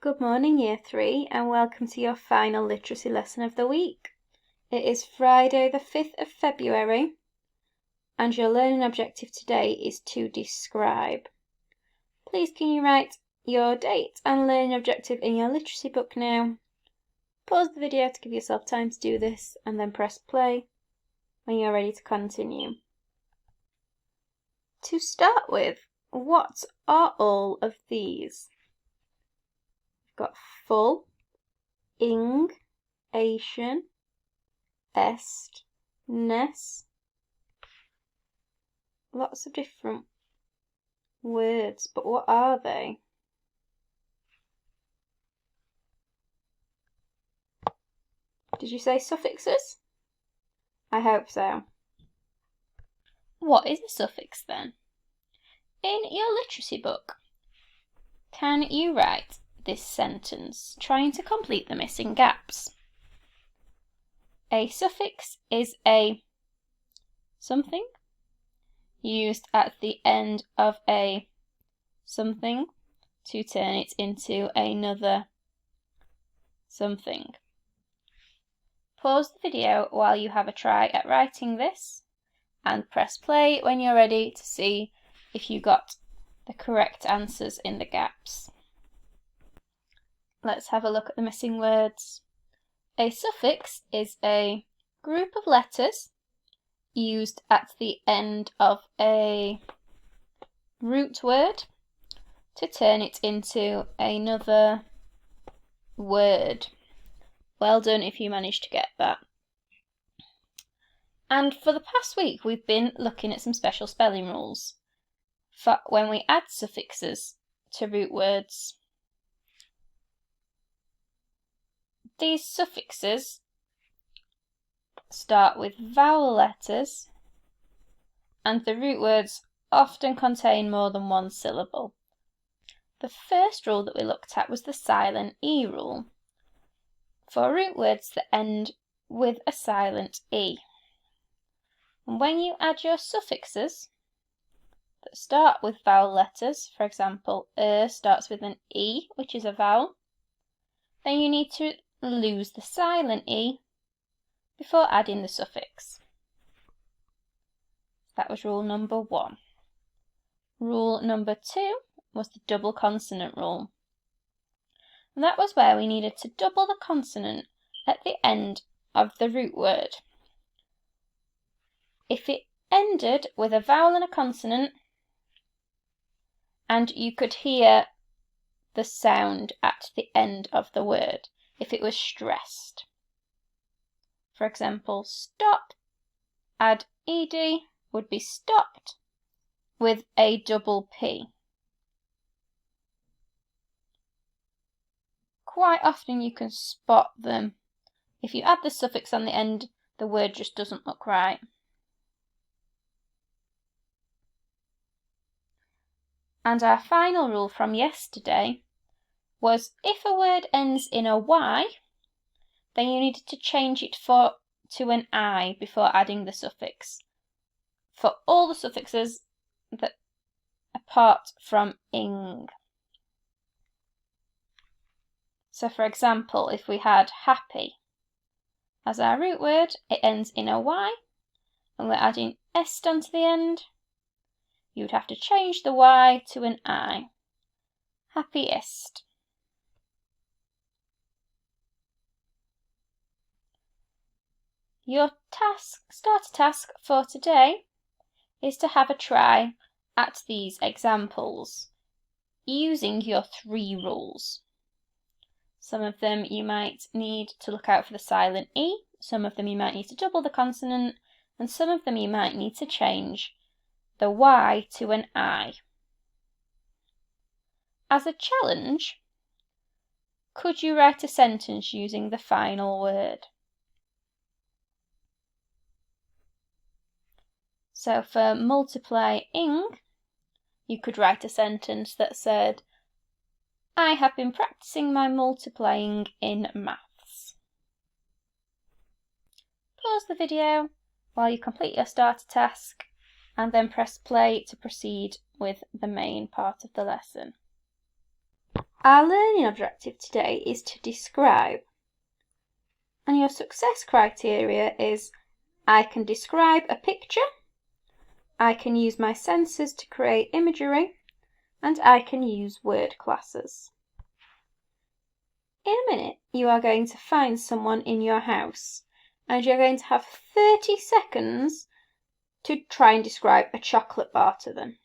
Good morning, Year 3, and welcome to your final literacy lesson of the week. It is Friday the 5th of February, and your learning objective today is to describe. Please can you write your date and learning objective in your literacy book now? Pause the video to give yourself time to do this, and then press play when you're ready to continue. To start with, what are all of these? Got full, ing, ation, est, ness. Lots of different words, but what are they? Did you say suffixes? I hope so. What is a suffix then? In your literacy book, can you write this sentence, trying to complete the missing gaps? A suffix is a something used at the end of a something to turn it into another something. Pause the video while you have a try at writing this and press play when you're ready to see if you got the correct answers in the gaps. Let's have a look at the missing words. A suffix is a group of letters used at the end of a root word to turn it into another word. Well done if you managed to get that. And for the past week we've been looking at some special spelling rules for when we add suffixes to root words. These suffixes start with vowel letters, and the root words often contain more than one syllable. The first rule that we looked at was the silent E rule, for root words that end with a silent E. And when you add your suffixes that start with vowel letters, for example, starts with an E, which is a vowel, then you need to lose the silent E before adding the suffix. That was rule number 1. Rule number 2 was the double consonant rule. And that was where we needed to double the consonant at the end of the root word. If it ended with a vowel and a consonant, and you could hear the sound at the end of the word, if it was stressed. For example, stop, add ed, would be stopped with a double P. Quite often you can spot them. If you add the suffix on the end, the word just doesn't look right. And our final rule from yesterday was if a word ends in a Y, then you needed to change it to an I before adding the suffix. For all the suffixes that apart from ing. So for example, if we had happy as our root word, it ends in a Y, and we're adding est onto the end, you would have to change the Y to an I. Happiest. Your starter task for today is to have a try at these examples using your 3 rules. Some of them you might need to look out for the silent E, some of them you might need to double the consonant, and some of them you might need to change the Y to an I. As a challenge, could you write a sentence using the final word? So for multiplying, you could write a sentence that said, I have been practicing my multiplying in maths. Pause the video while you complete your starter task and then press play to proceed with the main part of the lesson. Our learning objective today is to describe. And your success criteria is I can describe a picture, I can use my senses to create imagery, and I can use word classes. In a minute, you are going to find someone in your house, and you're going to have 30 seconds to try and describe a chocolate bar to them.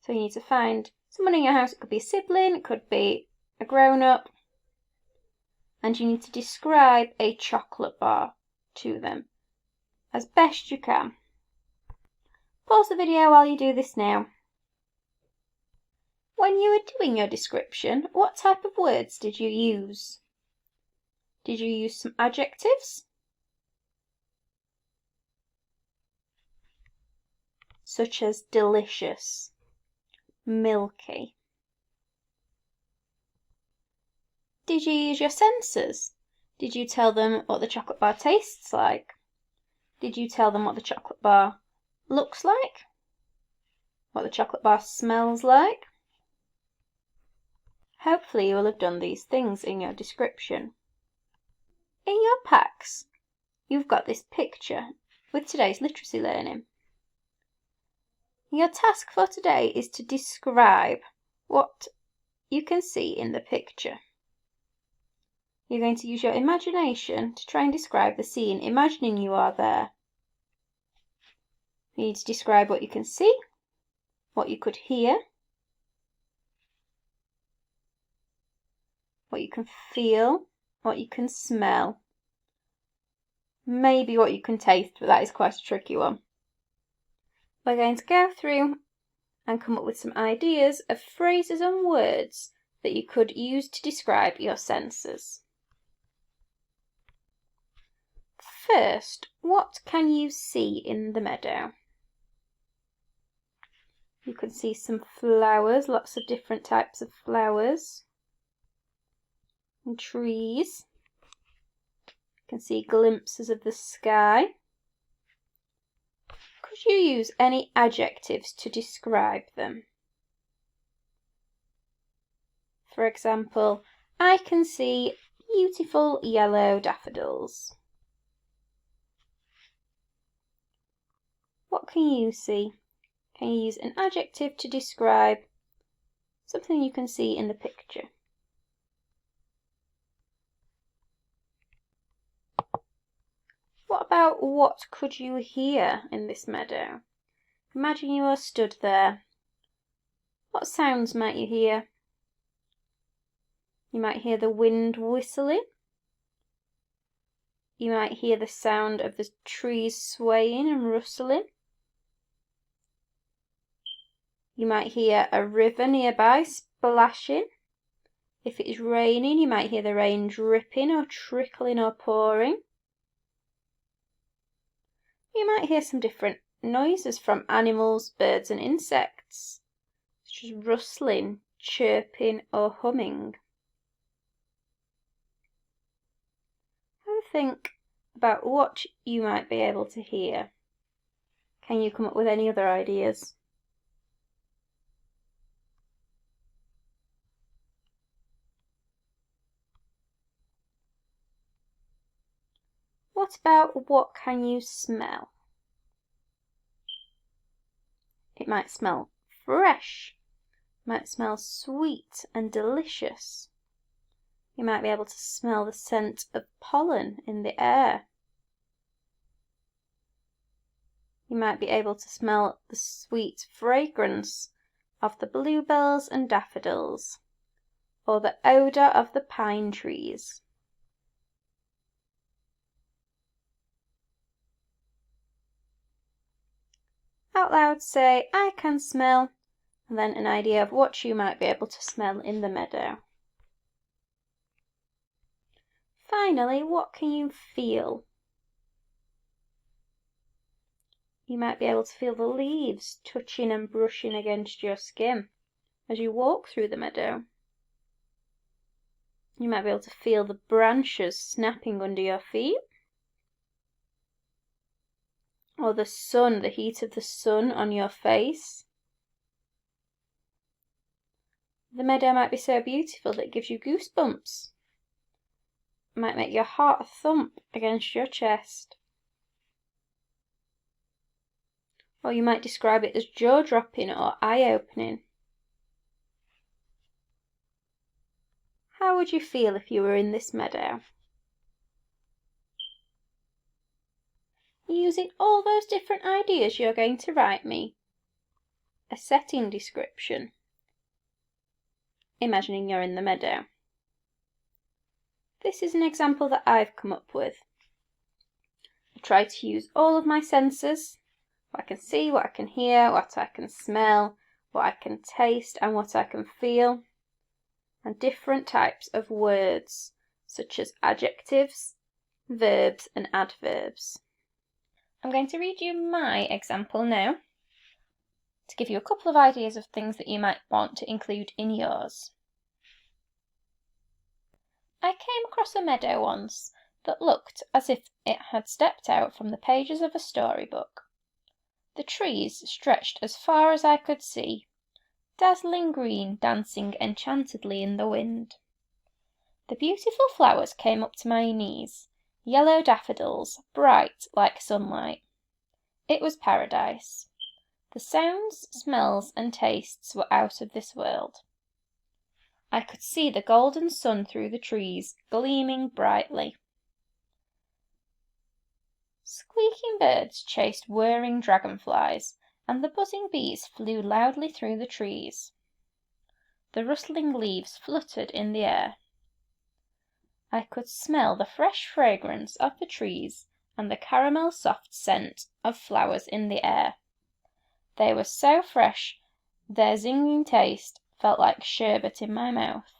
So you need to find someone in your house. It could be a sibling, it could be a grown-up, and you need to describe a chocolate bar to them as best you can. Pause the video while you do this now. When you were doing your description, what type of words did you use? Did you use some adjectives? Such as delicious, milky. Did you use your senses? Did you tell them what the chocolate bar tastes like? Did you tell them what the chocolate bar looks like? What the chocolate bar smells like? Hopefully you will have done these things in your description. In your packs, you've got this picture with today's literacy learning. Your task for today is to describe what you can see in the picture. You're going to use your imagination to try and describe the scene, imagining you are there. You need to describe what you can see, what you could hear, what you can feel, what you can smell, maybe what you can taste, but that is quite a tricky one. We're going to go through and come up with some ideas of phrases and words that you could use to describe your senses. First, what can you see in the meadow? You can see some flowers, lots of different types of flowers, and trees. You can see glimpses of the sky. Could you use any adjectives to describe them? For example, I can see beautiful yellow daffodils. What can you see? Can you use an adjective to describe something you can see in the picture? What about what could you hear in this meadow? Imagine you are stood there. What sounds might you hear? You might hear the wind whistling. You might hear the sound of the trees swaying and rustling. You might hear a river nearby splashing. If it is raining, you might hear the rain dripping or trickling or pouring. You might hear some different noises from animals, birds and insects, such as rustling, chirping or humming. Have a think about what you might be able to hear. Can you come up with any other ideas? What about what can you smell? It might smell fresh, it might smell sweet and delicious. You might be able to smell the scent of pollen in the air. You might be able to smell the sweet fragrance of the bluebells and daffodils, or the odour of the pine trees. Out loud say, I can smell, and then an idea of what you might be able to smell in the meadow. Finally, what can you feel? You might be able to feel the leaves touching and brushing against your skin as you walk through the meadow. You might be able to feel the branches snapping under your feet, or the sun, the heat of the sun on your face. The meadow might be so beautiful that it gives you goosebumps. It might make your heart thump against your chest. Or you might describe it as jaw-dropping or eye-opening. How would you feel if you were in this meadow? Using all those different ideas, you're going to write me a setting description, imagining you're in the meadow. This is an example that I've come up with. I try to use all of my senses, what I can see, what I can hear, what I can smell, what I can taste and what I can feel, and different types of words such as adjectives, verbs and adverbs. I'm going to read you my example now to give you a couple of ideas of things that you might want to include in yours. I came across a meadow once that looked as if it had stepped out from the pages of a storybook. The trees stretched as far as I could see, dazzling green dancing enchantedly in the wind. The beautiful flowers came up to my knees, yellow daffodils, bright like sunlight. It was paradise. The sounds, smells and tastes were out of this world. I could see the golden sun through the trees, gleaming brightly. Squeaking birds chased whirring dragonflies, and the buzzing bees flew loudly through the trees. The rustling leaves fluttered in the air. I could smell the fresh fragrance of the trees and the caramel soft scent of flowers in the air. They were so fresh, their zinging taste felt like sherbet in my mouth.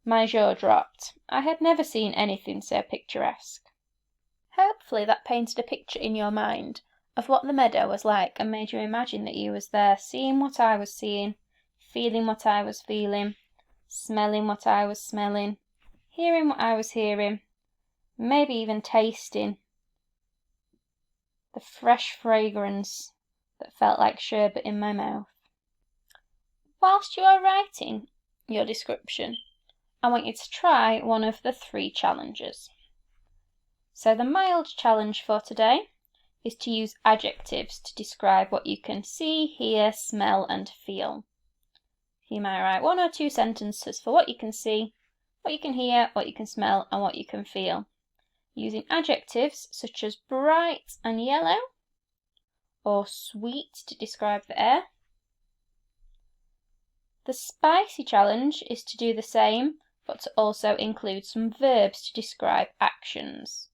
My jaw dropped. I had never seen anything so picturesque. Hopefully that painted a picture in your mind of what the meadow was like and made you imagine that you was there, seeing what I was seeing, feeling what I was feeling, smelling what I was smelling, hearing what I was hearing, maybe even tasting the fresh fragrance that felt like sherbet in my mouth. Whilst you are writing your description, I want you to try one of the 3 challenges. So the mild challenge for today is to use adjectives to describe what you can see, hear, smell and feel. You might write 1 or 2 sentences for what you can see, what you can hear, what you can smell and what you can feel, using adjectives such as bright and yellow, or sweet to describe the air. The spicy challenge is to do the same, but to also include some verbs to describe actions.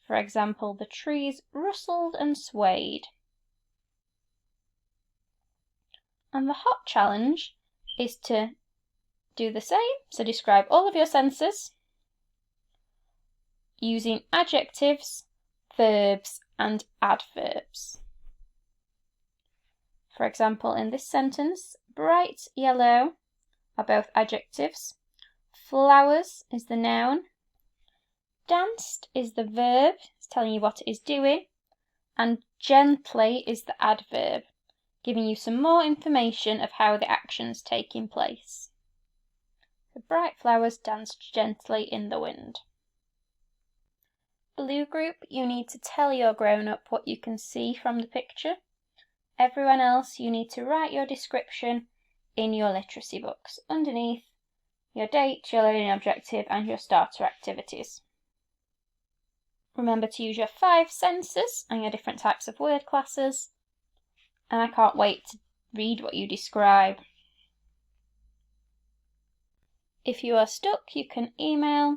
For example, the trees rustled and swayed. And the hot challenge is to do the same, so describe all of your senses using adjectives, verbs and adverbs. For example, in this sentence, bright yellow are both adjectives, flowers is the noun, danced is the verb, it's telling you what it is doing, and gently is the adverb, giving you some more information of how the action's taking place. The bright flowers danced gently in the wind. Blue group, you need to tell your grown-up what you can see from the picture. Everyone else, you need to write your description in your literacy books underneath your date, your learning objective and your starter activities. Remember to use your 5 senses and your different types of word classes, and I can't wait to read what you describe. If you are stuck, you can email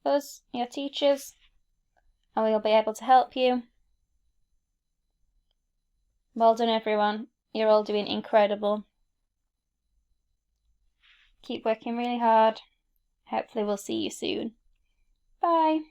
us, your teachers, and we'll be able to help you. Well done everyone, you're all doing incredible. Keep working really hard. Hopefully we'll see you soon. Bye.